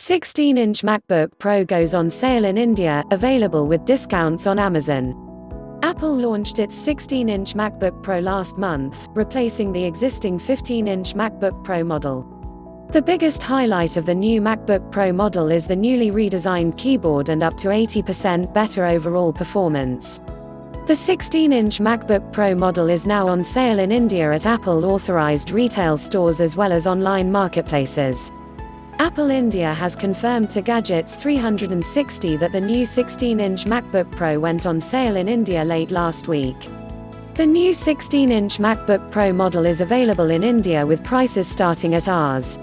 16-inch MacBook Pro goes on sale in India, available with discounts on Amazon. Apple launched its 16-inch MacBook Pro last month, replacing the existing 15-inch MacBook Pro model. The biggest highlight of the new MacBook Pro model is the newly redesigned keyboard and up to 80% better overall performance. The 16-inch MacBook Pro model is now on sale in India at Apple-authorized retail stores as well as online marketplaces. Apple India has confirmed to Gadgets 360 that the new 16-inch MacBook Pro went on sale in India late last week. The new 16-inch MacBook Pro model is available in India with prices starting at Rs.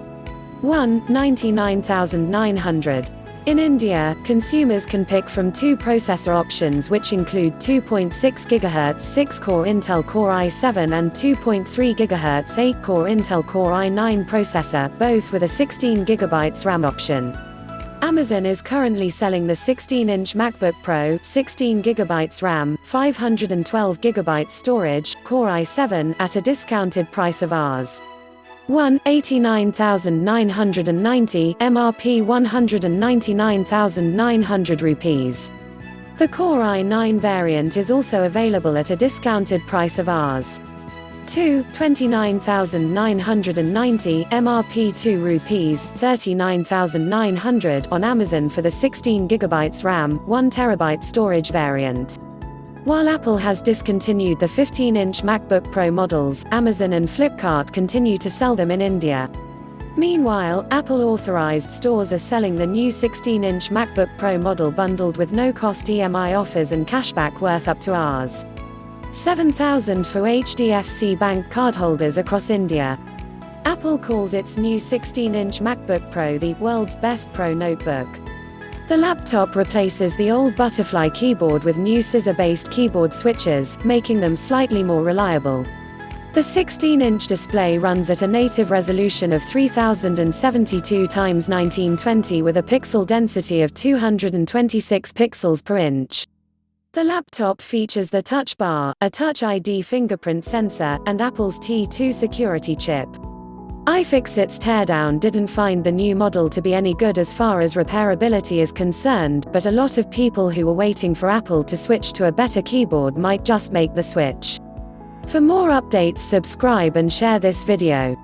1,99,900. In India, consumers can pick from two processor options which include 2.6 GHz 6-core Intel Core i7 and 2.3 GHz 8-core Intel Core i9 processor, both with a 16 GB RAM option. Amazon is currently selling the 16-inch MacBook Pro, 16 GB RAM, 512 GB storage, Core i7 at a discounted price of Rs. 1,89,990, MRP 199,900 rupees. The Core i9 variant is also available at a discounted price of Rs. 29,990, MRP 2 rupees, 39,900 on Amazon for the 16 GB RAM, 1 TB storage variant. While Apple has discontinued the 15-inch MacBook Pro models, Amazon and Flipkart continue to sell them in India. Meanwhile, Apple-authorized stores are selling the new 16-inch MacBook Pro model bundled with no-cost EMI offers and cashback worth up to Rs. 7,000 for HDFC Bank cardholders across India. Apple calls its new 16-inch MacBook Pro the world's best Pro notebook. The laptop replaces the old butterfly keyboard with new scissor-based keyboard switches, making them slightly more reliable. The 16-inch display runs at a native resolution of 3072 x 1920 with a pixel density of 226 pixels per inch. The laptop features the Touch Bar, a Touch ID fingerprint sensor, and Apple's T2 security chip. iFixit's teardown didn't find the new model to be any good as far as repairability is concerned, but a lot of people who were waiting for Apple to switch to a better keyboard might just make the switch. For more updates, subscribe and share this video.